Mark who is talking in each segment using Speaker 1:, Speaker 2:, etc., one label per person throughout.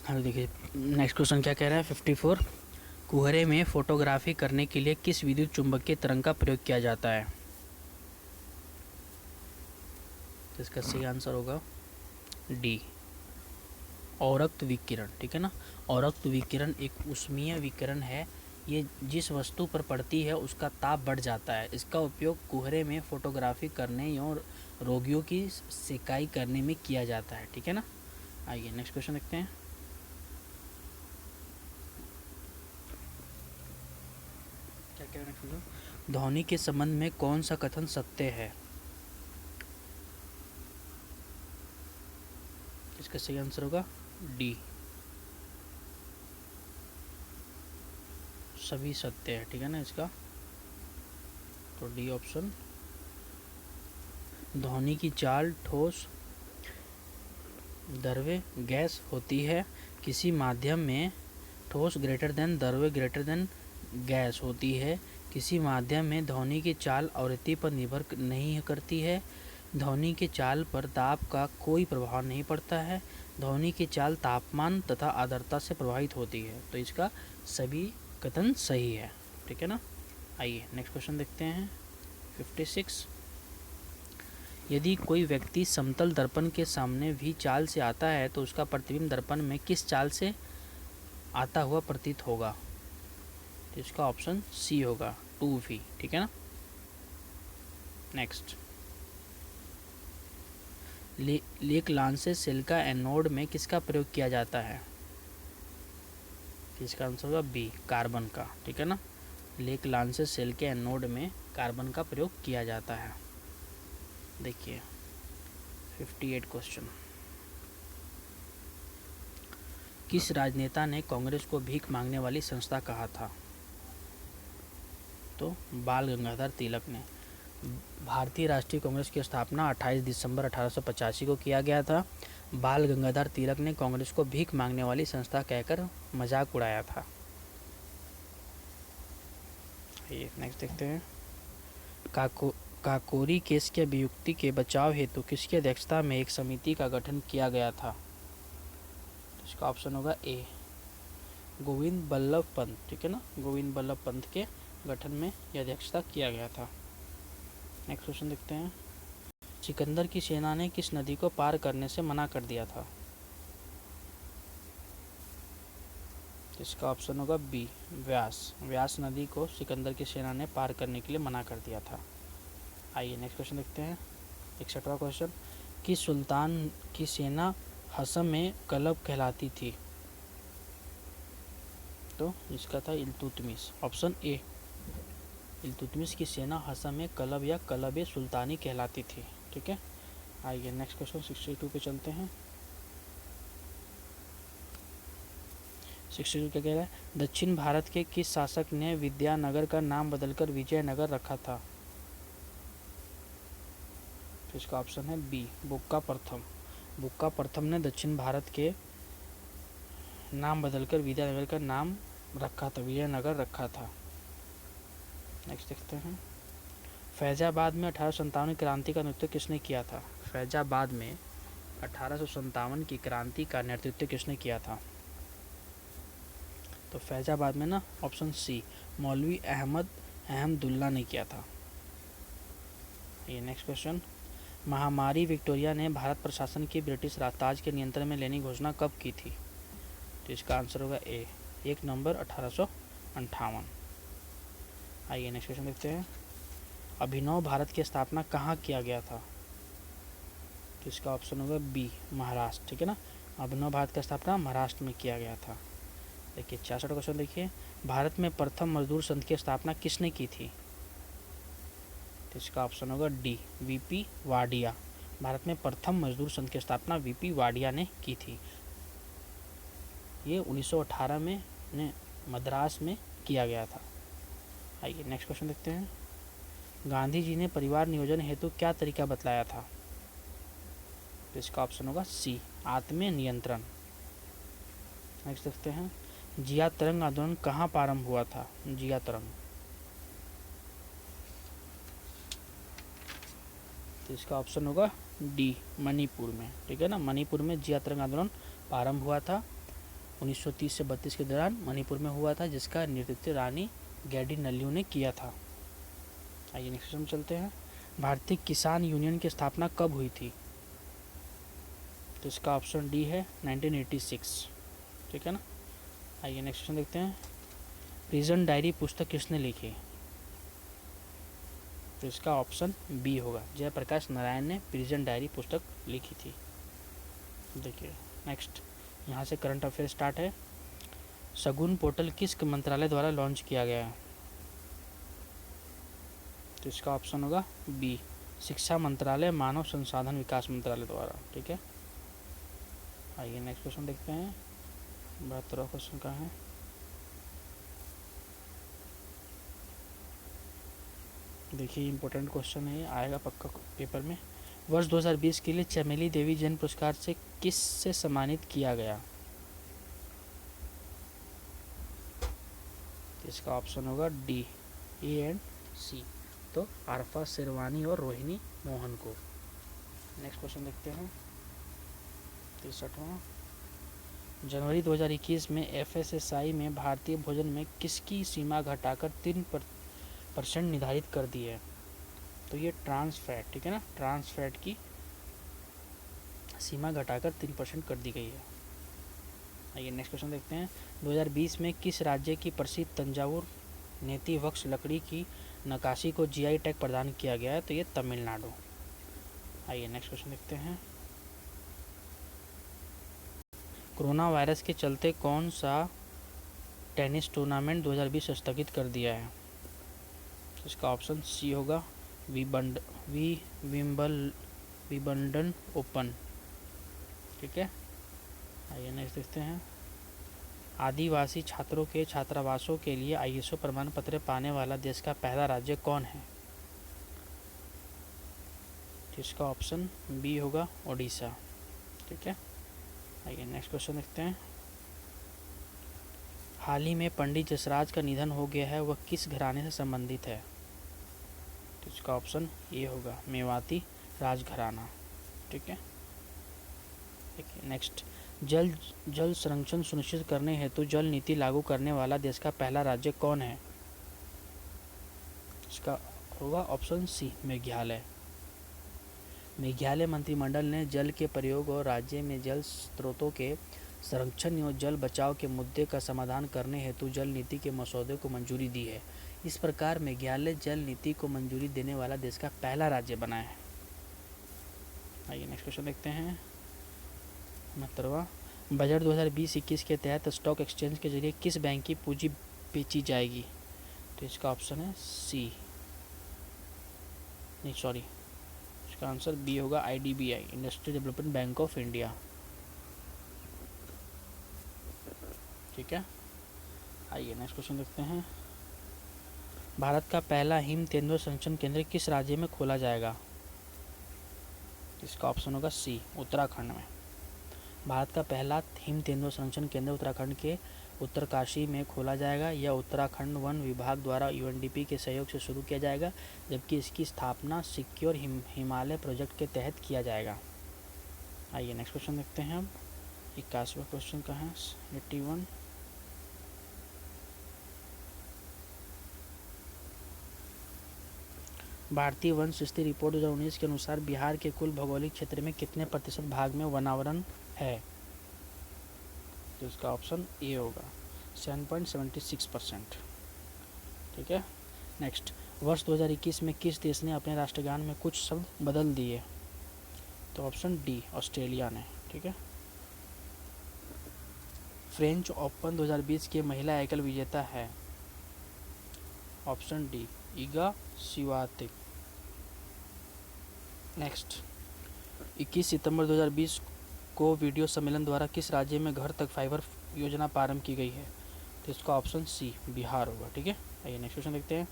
Speaker 1: हाँ, देखिए next question क्या कह रहा है 54। कुहरे में फोटोग्राफी करने के लिए किस विद्युत चुंबकीय तरंग का प्रयोग किया जाता है? तो इसका सही आंसर होगा डी, औरक्त विकिरण। ठीक है ना, औरक्त विकिरण एक उष्मीय विकिरण है। ये जिस वस्तु पर पड़ती है उसका ताप बढ़ जाता है। इसका उपयोग कुहरे में फोटोग्राफी करने और रोगियों की सिकाई करने में किया जाता है। ठीक है ना, आइए नेक्स्ट क्वेश्चन देखते हैं। क्या कह रहे हैं? ध्वनि के संबंध में कौन सा कथन सत्य है? इसका सही आंसर होगा डी, सभी सत्य है। ठीक है ना, इसका तो डी ऑप्शन। ध्वनि की चाल ठोस, द्रव्य, गैस होती है। किसी माध्यम में ठोस ग्रेटर देन द्रव्य ग्रेटर देन गैस होती है। किसी माध्यम में ध्वनि की चाल आवृत्ति पर निर्भर नहीं करती है। ध्वनि की चाल पर दाब का कोई प्रभाव नहीं पड़ता है। ध्वनि की चाल तापमान तथा आर्द्रता से प्रभावित होती है। तो इसका सभी कथन सही है। ठीक है ना, आइए नेक्स्ट क्वेश्चन देखते हैं 56। यदि कोई व्यक्ति समतल दर्पण के सामने भी चाल से आता है तो उसका प्रतिबिंब दर्पण में किस चाल से आता हुआ प्रतीत होगा? तो इसका ऑप्शन सी होगा 2v। ठीक है ना, नेक्स्ट। लेक लांसेस सेल का एनोड में किसका प्रयोग किया जाता है? इसका आंसर होगा बी, कार्बन का। ठीक है ना, लेक लांसेस सेल के एनोड में कार्बन का प्रयोग किया जाता है। देखिए 58 क्वेश्चन। किस राजनेता ने कांग्रेस को भीख मांगने वाली संस्था कहा था? तो बाल गंगाधर तिलक ने। भारतीय राष्ट्रीय कांग्रेस की स्थापना 28 दिसंबर 1885 को किया गया था। बाल गंगाधर तिलक ने कांग्रेस को भीख मांगने वाली संस्था कहकर मजाक उड़ाया था। ये नेक्स्ट देखते हैं। काकोरी केस के अभियुक्ति के बचाव हेतु किसकी अध्यक्षता में एक समिति का गठन किया गया था? तो इसका ऑप्शन होगा ए, गोविंद बल्लभ पंत। ठीक है ना, गोविंद बल्लभ पंत के गठन में यह अध्यक्षता किया गया था। नेक्स्ट क्वेश्चन देखते हैं। सिकंदर की सेना ने किस नदी को पार करने से मना कर दिया था? इसका ऑप्शन होगा बी, व्यास। व्यास नदी को सिकंदर की सेना ने पार करने के लिए मना कर दिया था। आइए नेक्स्ट क्वेश्चन देखते हैं 61वां क्वेश्चन। किस सुल्तान की सेना हसम में कलब कहलाती थी? तो इसका था इल्तुतमिश, ऑप्शन ए। इल्तुतमिश की सेना हसम में कलब या कलब सुल्तानी कहलाती थी। ठीक है, आइए नेक्स्ट क्वेश्चन 62 पे चलते हैं। 62 क्या कह रहा है? दक्षिण भारत के किस शासक ने विद्यानगर का नाम बदलकर विजयनगर रखा था? तो इसका ऑप्शन है बी, बुक्का प्रथम। बुक्का प्रथम ने दक्षिण भारत के नाम बदलकर विद्यानगर का नाम रखा था, विजयनगर रखा था। नेक्स्ट देखते हैं। फैजाबाद में 1857 की क्रांति का नेतृत्व किसने किया था? फैजाबाद में 1857 की क्रांति का नेतृत्व किसने किया था? तो फैजाबाद में ना ऑप्शन सी, मौलवी अहमद अहमदुल्ला ने किया था। ये नेक्स्ट क्वेश्चन। महामारी विक्टोरिया ने भारत प्रशासन की ब्रिटिश राजताज के नियंत्रण में लेने की घोषणा कब की थी? तो इसका आंसर होगा ए, 1 नवंबर 1858। आइए नेक्स्ट क्वेश्चन देखते हैं। अभिनव भारत की स्थापना कहाँ किया गया था? तो इसका ऑप्शन होगा बी, महाराष्ट्र। ठीक है ना, अभिनव भारत की स्थापना महाराष्ट्र में किया गया था। देखिए 66 क्वेश्चन देखिए। भारत में प्रथम मजदूर संघ की स्थापना किसने की थी? तो इसका ऑप्शन होगा डी, वीपी वाडिया। भारत में प्रथम मजदूर संघ की स्थापना वीपी वाडिया ने की थी। ये 1918 में ने मद्रास में किया गया था। आइए नेक्स्ट क्वेश्चन देखते हैं। गांधी जी ने परिवार नियोजन हेतु क्या तरीका बतलाया था? तो इसका ऑप्शन होगा सी, आत्म नियंत्रण। नेक्स्ट देखते हैं। जिया तरंग आंदोलन कहाँ प्रारंभ हुआ था? जिया तरंग, तो इसका ऑप्शन होगा डी, मणिपुर में। ठीक है ना, मणिपुर में जिया तरंग आंदोलन प्रारंभ हुआ था। 1930 से 32 के दौरान मणिपुर में हुआ था, जिसका नेतृत्व रानी गैडी नल्लू ने किया था। आइए नेक्स्ट क्वेश्चन चलते हैं। भारतीय किसान यूनियन की स्थापना कब हुई थी? तो इसका ऑप्शन डी है 1986, ठीक है ना। आइए नेक्स्ट क्वेश्चन देखते हैं। प्रिजन डायरी पुस्तक किसने लिखी? तो इसका ऑप्शन बी होगा, जयप्रकाश नारायण ने प्रिजन डायरी पुस्तक लिखी थी। देखिए नेक्स्ट, यहाँ से करंट अफेयर स्टार्ट है। शगुन पोर्टल किस मंत्रालय द्वारा लॉन्च किया गया है? तो इसका ऑप्शन होगा बी, शिक्षा मंत्रालय, मानव संसाधन विकास मंत्रालय द्वारा, ठीक है। आइए नेक्स्ट क्वेश्चन देखते हैं। 72वां क्वेश्चन कहाँ है? देखिए इंपॉर्टेंट क्वेश्चन है, आएगा पक्का पेपर में। वर्ष 2020 के लिए चमेली देवी जन पुरस्कार से किस से सम्मानित किया गया? इसका ऑप्शन होगा डी, ए एंड सी। तो आरफा शेरवानी और रोहिणी मोहन को। नेक्स्ट क्वेश्चन देखते हैं। 63वां, जनवरी 2021 में एफएसएसआई में भारतीय भोजन में किसकी सीमा घटाकर 3% निर्धारित कर दी है? तो ये ट्रांस फैट, ठीक है ना, ट्रांस फैट की सीमा घटाकर 3% कर दी गई है। आइए नेक्स्ट क्वेश्चन देखते हैं। 2020 में किस राज्य की प्रसिद्ध तंजावुर नेति वक्ष लकड़ी की नक्काशी को जीआई टैग प्रदान किया गया है? तो ये तमिलनाडु। आइए नेक्स्ट क्वेश्चन देखते हैं। कोरोना वायरस के चलते कौन सा टेनिस टूर्नामेंट 2020 स्थगित कर दिया है? इसका ऑप्शन सी होगा, विंबलडन ओपन, ठीक है। आइए नेक्स्ट देखते हैं। आदिवासी छात्रों के छात्रावासों के लिए आईएसओ प्रमाण पत्र पाने वाला देश का पहला राज्य कौन है? इसका ऑप्शन बी होगा, ओडिशा, ठीक है। आइए नेक्स्ट क्वेश्चन देखते हैं। हाल ही में पंडित जसराज का निधन हो गया है, वह किस घराने से संबंधित है? तो इसका ऑप्शन ए होगा, मेवाती राजघराना, ठीक है। देखिए नेक्स्ट, जल संरक्षण सुनिश्चित करने हेतु जल नीति लागू करने वाला देश का पहला राज्य कौन है? इसका होगा ऑप्शन सी, मेघालय। मेघालय मंत्रिमंडल ने जल के प्रयोग और राज्य में जल स्रोतों के संरक्षण और जल बचाव के मुद्दे का समाधान करने हेतु जल नीति के मसौदे को मंजूरी दी है। इस प्रकार मेघालय जल नीति को मंजूरी देने वाला देश का पहला राज्य बना है। आइए नेक्स्ट क्वेश्चन देखते हैं। 69वां, बजट 2020-21 के तहत स्टॉक एक्सचेंज के जरिए किस बैंक की पूंजी बेची जाएगी? तो इसका ऑप्शन है सी, नहीं सॉरी, इसका आंसर बी होगा, IDBI, industrial development bank of India, ठीक है। आइए नेक्स्ट क्वेश्चन देखते हैं। भारत का पहला हिम तेंदुआ संरक्षण केंद्र किस राज्य में खोला जाएगा? इसका ऑप्शन होगा सी, उत्तराखंड में। भारत का पहला हिम तेंदुआ संरक्षण केंद्र उत्तराखंड के उत्तरकाशी में खोला जाएगा। यह उत्तराखंड वन विभाग द्वारा यूएनडीपी के सहयोग से शुरू किया जाएगा, जबकि इसकी स्थापना सिक्योर हिमालय प्रोजेक्ट के तहत किया जाएगा। आइए नेक्स्ट क्वेश्चन देखते हैं। अब 81वां क्वेश्चन का है, 81। भारतीय वन स्थिति रिपोर्ट 2019 के अनुसार बिहार के कुल भौगोलिक क्षेत्र में कितने प्रतिशत भाग में वनावरण है? तो इसका ऑप्शन ए होगा, 7.76%, ठीक है। नेक्स्ट, वर्ष 2021 में किस देश ने अपने राष्ट्रगान में कुछ शब्द बदल दिए? तो ऑप्शन डी, ऑस्ट्रेलिया ने, ठीक है। फ्रेंच ओपन 2020 के महिला एकल विजेता है? Option D, Iga Swiatek. Next, 21 सितंबर 2020 को वीडियो सम्मेलन द्वारा किस राज्य में घर तक फाइबर योजना प्रारंभ की गई है? तो इसका ऑप्शन सी, बिहार होगा, ठीक है। आइए नेक्स्ट क्वेश्चन देखते हैं।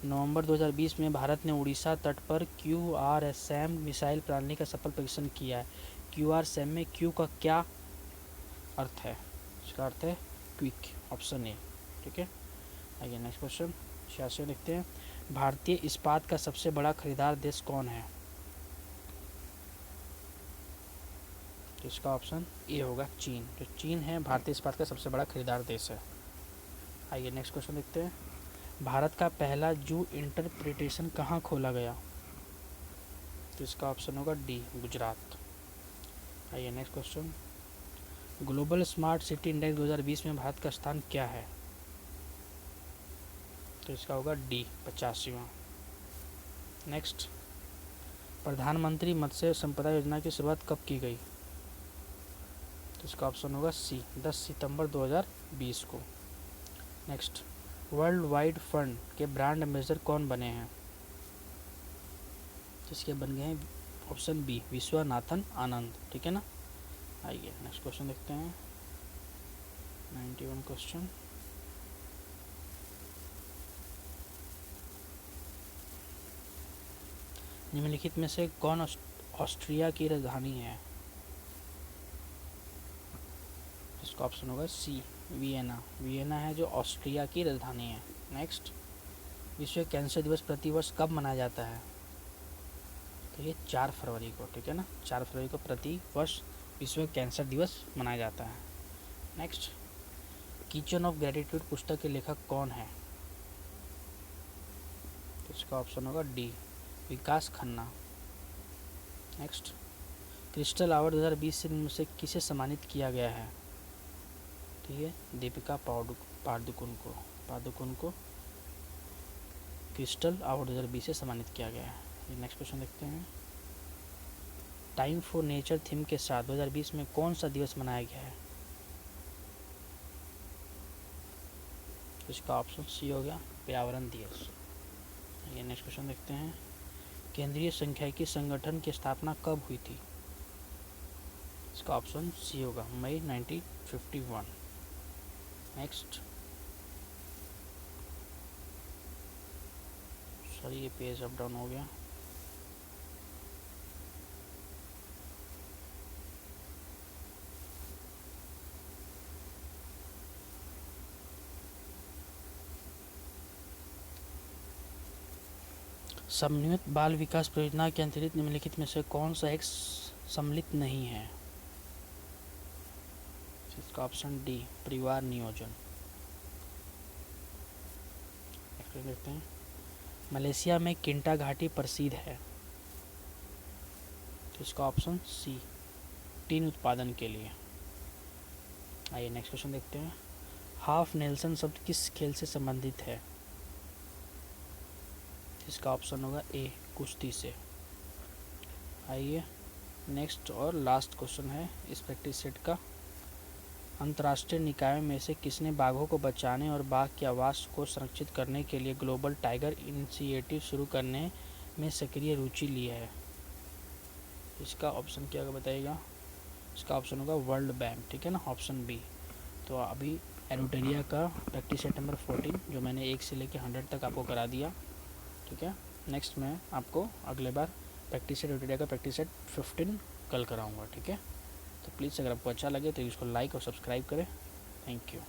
Speaker 1: नवंबर 2020 में भारत ने उड़ीसा तट पर QRSAM मिसाइल प्रणाली का सफल परीक्षण किया है। QRSAM में क्यू का क्या अर्थ है? इसका अर्थ है क्विक, ऑप्शन ए, ठीक है। आइए नेक्स्ट क्वेश्चन 86 देखते हैं। भारतीय इस्पात का सबसे बड़ा खरीदार देश कौन है? तो इसका ऑप्शन ए होगा चीन। जो चीन है भारतीय इस्पात का सबसे बड़ा खरीदार देश है। आइए नेक्स्ट क्वेश्चन देखते हैं। भारत का पहला जू इंटरप्रिटेशन कहाँ खोला गया? तो इसका ऑप्शन होगा डी गुजरात। आइए next question. Global smart city index 2020 में भारत का स्थान क्या है? तो इसका होगा डी 85वां। नेक्स्ट, प्रधानमंत्री मत्स्य संपदा योजना की शुरुआत कब की गई? तो इसका ऑप्शन होगा सी 10 सितंबर 2020 को। नेक्स्ट, वर्ल्ड वाइड फंड के ब्रांड एम्बेसडर कौन बने हैं? जिसके बन गए हैं ऑप्शन बी विश्वनाथन आनंद। ठीक है ना। आइए नेक्स्ट क्वेश्चन देखते हैं। 91 क्वेश्चन। निम्नलिखित में से कौन ऑस्ट्रिया की राजधानी है? इसका ऑप्शन होगा सी वियना। वियना है जो ऑस्ट्रिया की राजधानी है। नेक्स्ट, विश्व कैंसर दिवस प्रतिवर्ष कब मनाया जाता है? तो ये 4 फरवरी को। ठीक है ना। 4 फरवरी को प्रति वर्ष विश्व कैंसर दिवस मनाया जाता है। नेक्स्ट, किचन ऑफ ग्रेटिट्यूड पुस्तक के लेखक कौन है? तो इसका ऑप्शन होगा डी विकास खन्ना। नेक्स्ट, क्रिस्टल अवार्ड 2020 से किसे सम्मानित किया गया है? ठीक है, दीपिका पादुकोण को क्रिस्टल अवार्ड 2020 से सम्मानित किया गया है। नेक्स्ट क्वेश्चन देखते हैं। टाइम फॉर नेचर थीम के साथ 2020 में कौन सा दिवस मनाया गया है? इसका ऑप्शन सी हो गया पर्यावरण दिवस। ये नेक्स्ट क्वेश्चन देखते हैं। केंद्रीय सांख्यिकी संगठन की स्थापना कब हुई थी? इसका ऑप्शन सी होगा मई 1951। नेक्स्ट, सॉरी ये पेज अप डाउन हो गया। समन्वित बाल विकास परियोजना के अंतर्गत निम्नलिखित में से कौन सा एक सम्मिलित नहीं है? इसका ऑप्शन डी परिवार नियोजन। देखते हैं। मलेशिया में किंटा घाटी प्रसिद्ध है। तो इसका ऑप्शन सी टीन उत्पादन के लिए। आइए नेक्स्ट क्वेश्चन देखते हैं। हाफ नेल्सन शब्द किस खेल से संबंधित है? इसका ऑप्शन होगा ए कुश्ती से। आइए नेक्स्ट और लास्ट क्वेश्चन है इस प्रैक्टिस सेट का। अंतर्राष्ट्रीय निकायों में से किसने बाघों को बचाने और बाघ के आवास को संरक्षित करने के लिए ग्लोबल टाइगर इनिशिएटिव शुरू करने में सक्रिय रुचि ली है? इसका ऑप्शन क्या बताइएगा? इसका ऑप्शन होगा वर्ल्ड बैंक। ठीक है ना, ऑप्शन बी। तो अभी एरोटेरिया का प्रैक्टिस सेट नंबर 14 जो मैंने 1 से लेकर 100 तक आपको करा दिया। ठीक है। नेक्स्ट मैं आपको अगले बार प्रैक्टिस सेट एरोटेरिया का प्रैक्टिस सेट 15 कल कराऊंगा। ठीक है। तो प्लीज़ अगर आपको अच्छा लगे तो इसको लाइक और सब्सक्राइब करें। Thank you.